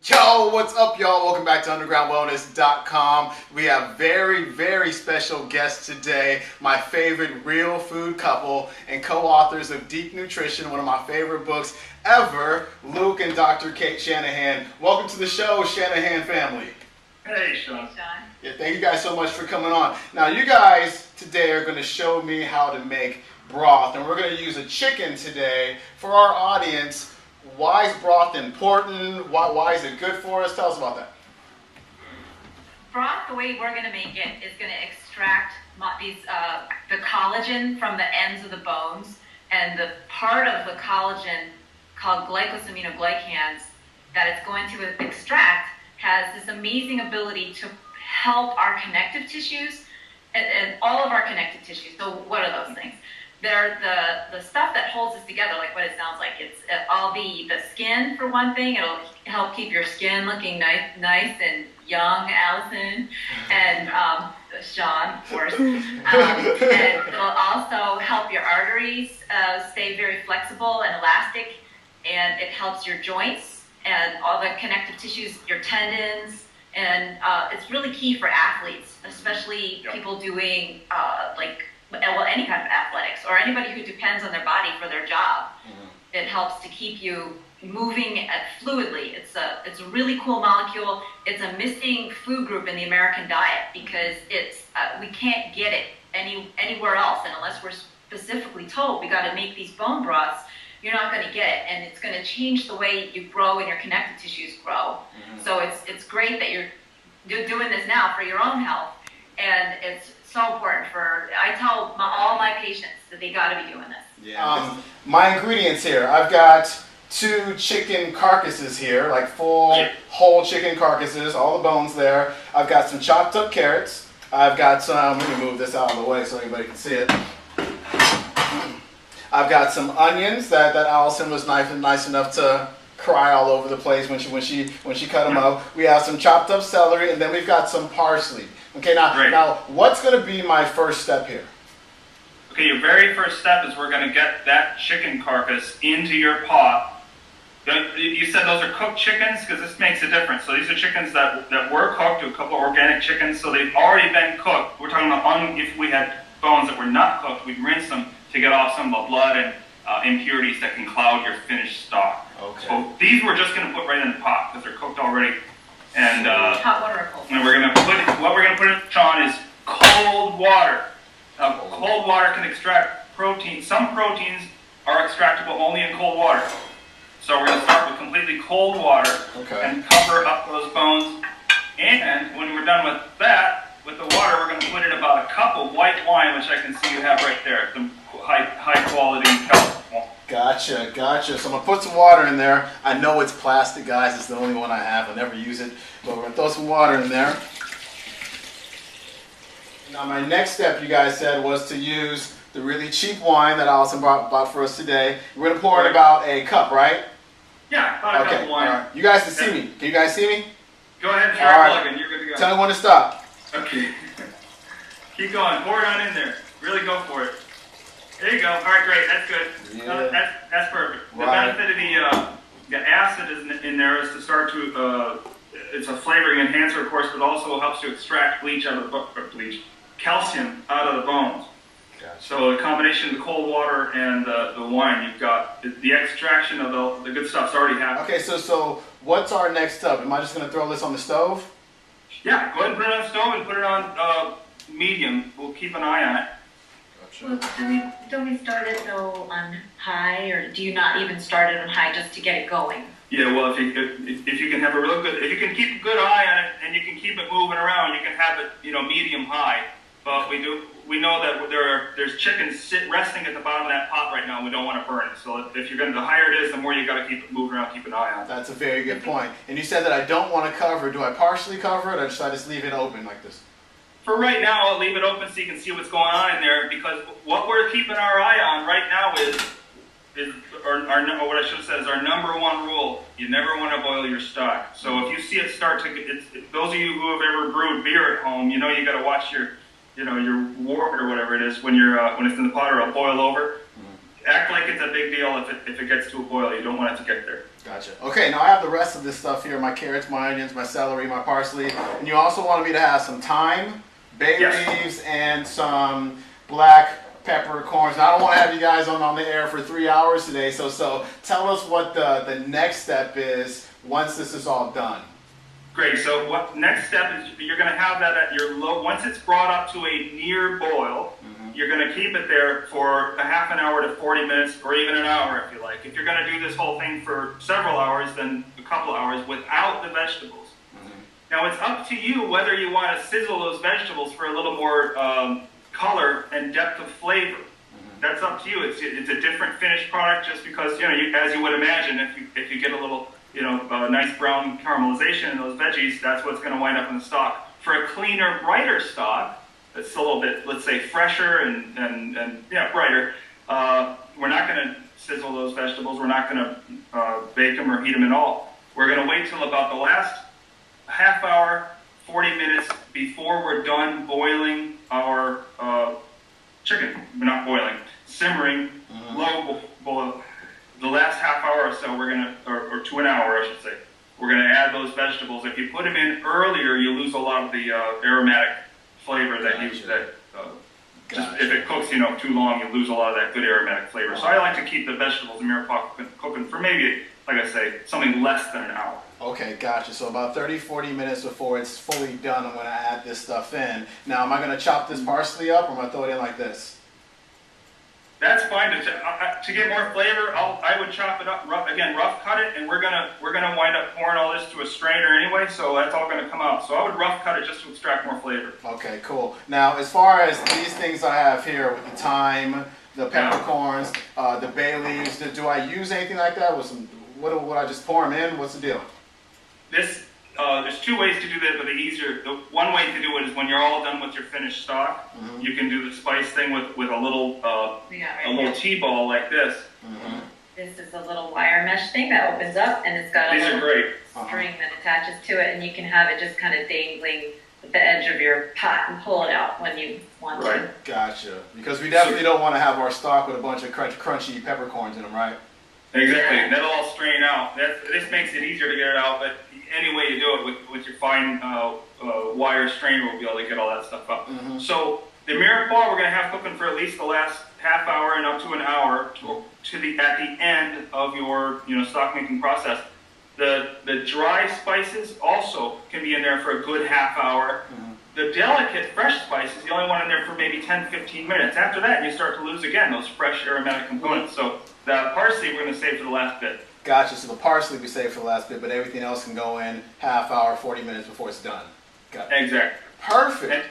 Yo, what's up, y'all? Welcome back to undergroundwellness.com. We have very special guests today. My favorite real food couple and co-authors of Deep Nutrition, one of my favorite books ever, Luke and Dr. Cate Shanahan. Welcome to the show, Shanahan family. Hey, Sean. Yeah, thank you guys so much for coming on. Now, you guys today are going to show me how to make broth, and we're going to use a chicken today for our audience. Why is broth important? Why is it good for us? Tell us about that. Broth, the way we're going to make it, is going to extract the collagen from the ends of the bones, and the part of the collagen called glycosaminoglycans that it's going to extract has this amazing ability to help our connective tissues and all of our connective tissues. So what are those things? They're the stuff that holds us together, like what it sounds like. It'll be the skin, for one thing. It'll help keep your skin looking nice and young, Allison, and Sean, of course. And it'll also help your arteries stay very flexible and elastic, and it helps your joints and all the connective tissues, your tendons, and it's really key for athletes, especially people doing any kind of athletics, or anybody who depends on their body for their job. It helps to keep you moving fluidly. It's a really cool molecule. It's a missing food group in the American diet because we can't get it anywhere else, and unless we're specifically told we got to make these bone broths, you're not going to get it, and it's going to change the way you grow and your connective tissues grow. So it's great that you're doing this now for your own health, and it's so important I tell all my patients that they got to be doing this. Yeah. My ingredients here. I've got 2 chicken carcasses here, like full whole chicken carcasses, all the bones there. I've got some chopped up carrots. I've got some, let me move this out of the way so anybody can see it. I've got some onions that Allison was nice enough to cry all over the place when she cut them up. We have some chopped up celery, and then we've got some parsley. Okay, now what's going to be my first step here? Okay, your very first step is we're going to get that chicken carcass into your pot. You said those are cooked chickens, because this makes a difference. So these are chickens that were cooked, a couple of organic chickens, so they've already been cooked. We're talking about if we had bones that were not cooked, we'd rinse them to get off some of the blood and impurities that can cloud your finished stock. Okay. So these we're just going to put right in the pot because they're cooked already. And hot water or cold? And what we're going to put in, Sean, is cold water. Now, cold water can extract protein. Some proteins are extractable only in cold water. So we're going to start with completely cold water and cover up those bones. And when we're done with that, with the water, we're going to put in about a cup of white wine, which I can see you have right there. Some high quality kelp. Gotcha. So I'm going to put some water in there. I know it's plastic, guys. It's the only one I have. I never use it. But we're going to throw some water in there. Now my next step, you guys said, was to use the really cheap wine that Allison bought for us today. We're going to pour in about a cup, right? Yeah, about a cup of wine. All right. You guys can see me. Can you guys see me? Go ahead and start plugging. You're good to go. Tell me when to stop. Okay. Keep going. Pour it on in there. Really go for it. There you go. All right, great. That's good. Yeah. That's perfect. The benefit of the acid in there is to start to, it's a flavoring enhancer, of course, but also helps to extract calcium out of the bones. Gotcha. So the combination of the cold water and the wine, you've got the extraction of the good stuff's already happened. Okay, so what's our next step? Am I just going to throw this on the stove? Yeah, go ahead and put it on the stove and put it on medium. We'll keep an eye on it. Well, don't we start it though on high, or do you not even start it on high just to get it going? Yeah, well, if you can have if you can keep a good eye on it and you can keep it moving around, you can have it, medium high. But we know that there's chickens resting at the bottom of that pot right now, and we don't want to burn it. So if you're the higher it is, the more you got to keep it moving around, keep an eye on it. That's a very good point. And you said that I don't want to cover. Do I partially cover it, or should I just leave it open like this? For right now, I'll leave it open so you can see what's going on in there, because what we're keeping our eye on right now is what I should have said is our number one rule. You never want to boil your stock. So if you see it start to, those of you who have ever brewed beer at home, you got to watch your wort or whatever it is when it's in the pot or it'll boil over. Act like it's a big deal if it gets to a boil. You don't want it to get there. Gotcha. Okay, now I have the rest of this stuff here, my carrots, my onions, my celery, my parsley, and you also wanted me to have some thyme, bay leaves, and some black peppercorns. Now, I don't want to have you guys on the air for 3 hours today, so tell us what the next step is once this is all done. Great, so what next step is you're going to have that at your low, once it's brought up to a near boil, you're going to keep it there for a half an hour to 40 minutes or even an hour if you like. If you're going to do this whole thing for several hours, then a couple hours without the vegetables. Now it's up to you whether you want to sizzle those vegetables for a little more color and depth of flavor. That's up to you. It's a different finished product just because, you know, as you would imagine, if you get a little, you know, nice brown caramelization in those veggies, that's what's going to wind up in the stock. For a cleaner, brighter stock, it's a little bit, let's say, fresher and yeah, brighter. We're not going to sizzle those vegetables. We're not going to bake them or heat them at all. We're going to wait till about the last half hour, 40 minutes before we're done boiling our chicken. Not boiling, simmering, low boil. The last half hour or so, we're going to, or to an hour, I should say, we're going to add those vegetables. If you put them in earlier, you lose a lot of the aromatic flavor that just if it cooks, you know, too long, you lose a lot of that good aromatic flavor. So I like to keep the vegetables in mirror pot cooking for maybe, like I say, something less than an hour. Okay, gotcha. So about 30-40 minutes before it's fully done, I'm going to add this stuff in. Now, am I going to chop this parsley up, or am I going to throw it in like this? That's fine. To get more flavor, I would chop it up, rough cut it, and we're gonna wind up pouring all this to a strainer anyway, so that's all gonna come out. So I would rough cut it just to extract more flavor. Okay, cool. Now, as far as these things I have here with the thyme, the peppercorns, the bay leaves, do I use anything like that? With some, would I just pour them in? What's the deal? There's two ways to do that, but the one way to do it is when you're all done with your finished stock, you can do the spice thing with a little little tea ball like this. This is a little wire mesh thing that opens up, and it's got a little string that attaches to it, and you can have it just kind of dangling at the edge of your pot and pull it out when you want to. Gotcha. Because we definitely don't want to have our stock with a bunch of crunchy peppercorns in them, right? Exactly. Yeah. That'll all strain out. This makes it easier to get it out, but any way you do it with your fine wire strainer, we'll be able to get all that stuff up. So the mirror pot we're going to have cooking for at least the last half hour and up to an hour at the end of your stock making process. The dry spices also can be in there for a good half hour. The delicate fresh spices, you only want in there for maybe 10-15 minutes. After that, you start to lose again those fresh aromatic components. So the parsley we're going to save for the last bit. Gotcha. So the parsley we save for the last bit, but everything else can go in half hour, 40 minutes before it's done. Got it. Exactly. Perfect. And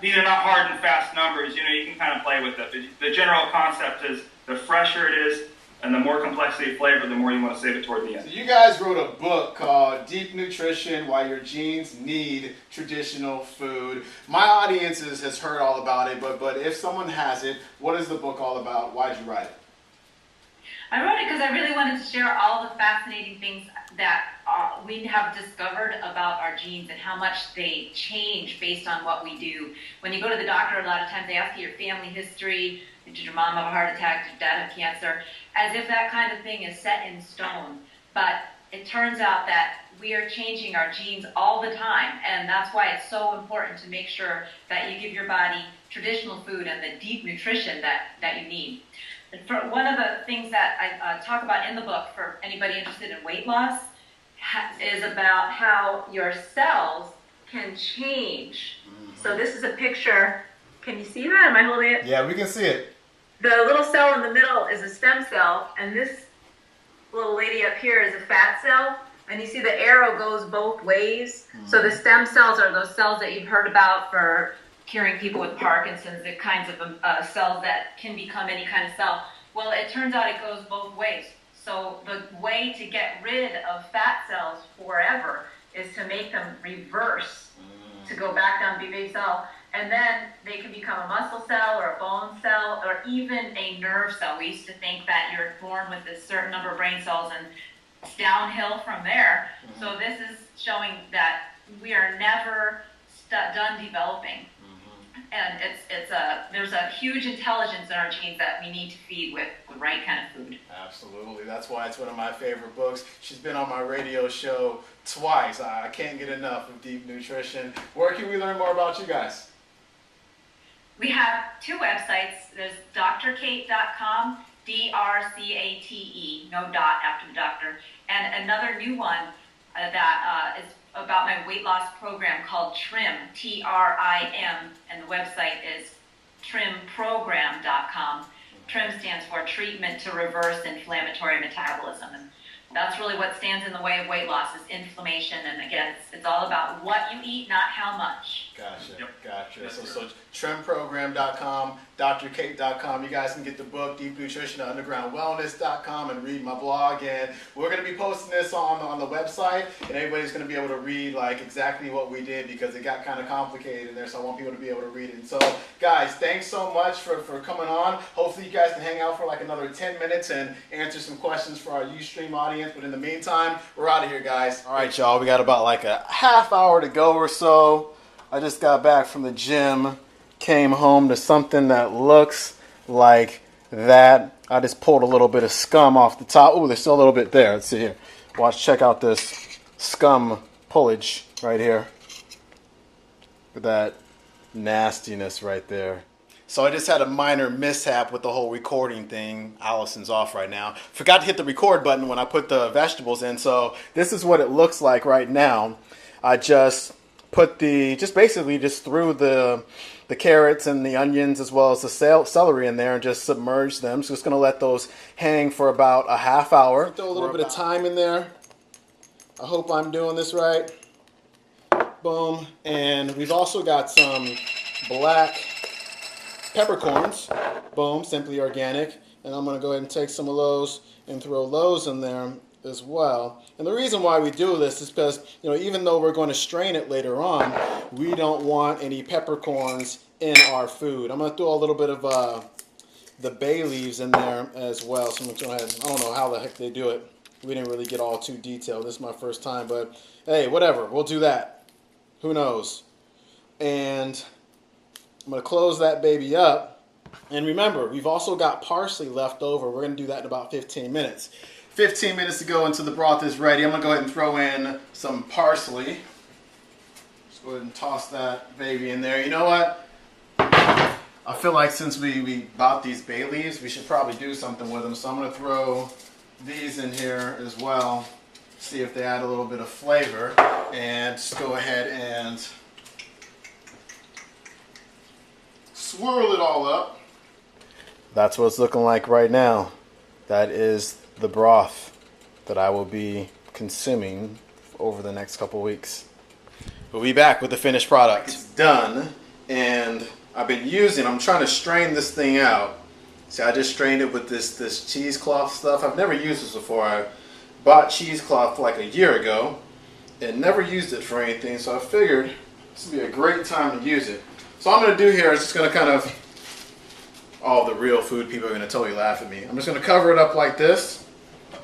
these are not hard and fast numbers. You can kind of play with it. The general concept is the fresher it is, and the more complexity of flavor, the more you want to save it toward the end. So you guys wrote a book called Deep Nutrition: Why Your Genes Need Traditional Food. My audience has heard all about it, but if someone hasn't, what is the book all about? Why did you write it? I wrote it because I really wanted to share all the fascinating things that we have discovered about our genes and how much they change based on what we do. When you go to the doctor, a lot of times they ask you your family history. Did your mom have a heart attack? Did your dad have cancer? As if that kind of thing is set in stone. But it turns out that we are changing our genes all the time, and that's why it's so important to make sure that you give your body traditional food and the deep nutrition that you need. One of the things that I talk about in the book for anybody interested in weight loss is about how your cells can change. So this is a picture. Can you see that? Am I holding it? Yeah, we can see it. The little cell in the middle is a stem cell, and this little lady up here is a fat cell. And you see the arrow goes both ways. So the stem cells are those cells that you've heard about for curing people with Parkinson's, the kinds of cells that can become any kind of cell. Well, it turns out it goes both ways. So the way to get rid of fat cells forever is to make them reverse, to go back down to be a big cell. And then they can become a muscle cell or a bone cell or even a nerve cell. We used to think that you're born with a certain number of brain cells and it's downhill from there. So this is showing that we are never done developing. And there's a huge intelligence in our genes that we need to feed with the right kind of food. Absolutely. That's why it's one of my favorite books. She's been on my radio show twice. I can't get enough of Deep Nutrition. Where can we learn more about you guys? We have 2 websites. There's drcate.com, DRCATE, no dot after the doctor, and another new one that is about my weight loss program called TRIM, TRIM, and the website is trimprogram.com. TRIM stands for Treatment to Reverse Inflammatory Metabolism. And that's really what stands in the way of weight loss is inflammation. And again, it's all about what you eat, not how much. Gotcha. Yep. Gotcha. So trimprogram.com, drcate.com. You guys can get the book, Deep Nutrition at undergroundwellness.com, and read my blog. And we're going to be posting this on the website, and everybody's going to be able to read like exactly what we did because it got kind of complicated in there. So I want people to be able to read it. And so, guys, thanks so much for coming on. Hopefully, you guys can hang out for like another 10 minutes and answer some questions for our Ustream audience. But in the meantime, we're out of here, guys. All right, y'all. We got about like a half hour to go or so. I just got back from the gym, came home to something that looks like that. I just pulled a little bit of scum off the top. Oh, there's still a little bit there. Let's see here. Check out this scum pullage right here. Look at that nastiness right there. So I just had a minor mishap with the whole recording thing. Allison's off right now. Forgot to hit the record button when I put the vegetables in. So this is what it looks like right now. I just put just threw the carrots and the onions as well as the celery in there and just submerged them. So just going to let those hang for about a half hour. Throw a little bit of thyme in there. I hope I'm doing this right. Boom. And we've also got some black peppercorns. Boom. Simply organic. And I'm going to go ahead and take some of those and throw those in there as well. And the reason why we do this is because, even though we're going to strain it later on, we don't want any peppercorns in our food. I'm going to throw a little bit of the bay leaves in there as well. So I'm going to go ahead. I don't know how the heck they do it. We didn't really get all too detailed. This is my first time, but hey, whatever. We'll do that. Who knows? And I'm going to close that baby up. And remember, we've also got parsley left over. We're going to do that in about 15 minutes. 15 minutes to go until the broth is ready. I'm going to go ahead and throw in some parsley. Just go ahead and toss that baby in there. You know what? I feel like since we bought these bay leaves, we should probably do something with them. So I'm going to throw these in here as well. See if they add a little bit of flavor. And just go ahead and swirl it all up. That's what it's looking like right now. That is the broth that I will be consuming over the next couple weeks. We'll be back with the finished product. It's done, and I'm trying to strain this thing out. See, I just strained it with this cheesecloth stuff. I've never used this before. I bought cheesecloth like a year ago and never used it for anything, so I figured this would be a great time to use it. So what I'm going to do here is just going to kind of, all the real food people are going to totally laugh at me. I'm just going to cover it up like this.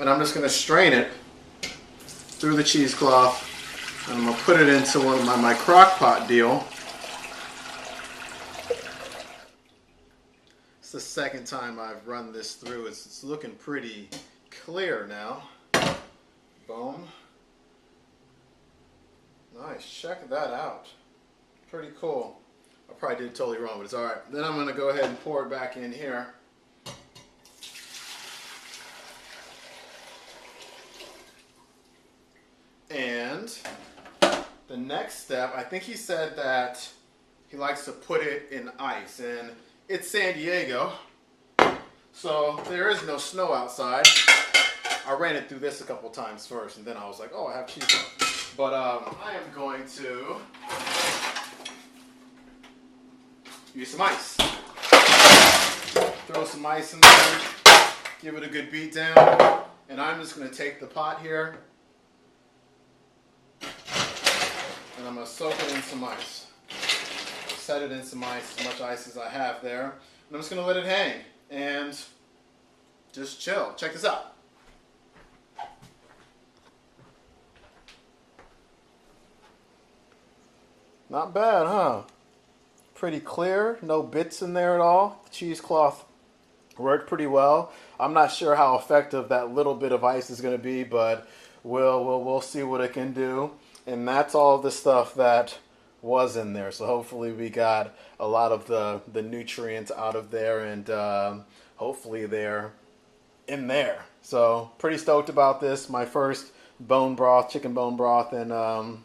And I'm just going to strain it through the cheesecloth, and I'm going to put it into one of my crock pot deal. It's the second time I've run this through. It's looking pretty clear now. Boom. Nice. Check that out. Pretty cool. I probably did it totally wrong, but it's all right. Then I'm going to go ahead and pour it back in here. And the next step, I think he said that he likes to put it in ice. And it's San Diego, so there is no snow outside. I ran it through this a couple times first, and then I was like, oh, I have cheese on. But I am going to use some ice. Throw some ice in there, give it a good beat down, and I'm just going to take the pot here, and I'm going to soak it in some ice. Set it in some ice, as much ice as I have there. And I'm just going to let it hang and just chill. Check this out. Not bad, huh? pretty clear, no bits in there at all. The cheesecloth worked pretty well. I'm not sure how effective that little bit of ice is going to be, but we'll see what it can do. And that's all the stuff that was in there. So hopefully we got a lot of the nutrients out of there, and hopefully they're in there. So pretty stoked about this. My first bone broth, chicken bone broth, and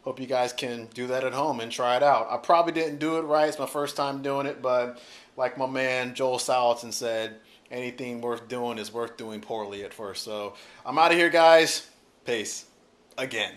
hope you guys can do that at home and try it out. I probably didn't do it right. It's my first time doing it, but like my man Joel Salatin said, anything worth doing is worth doing poorly at first. So I'm out of here, guys. Peace. Again.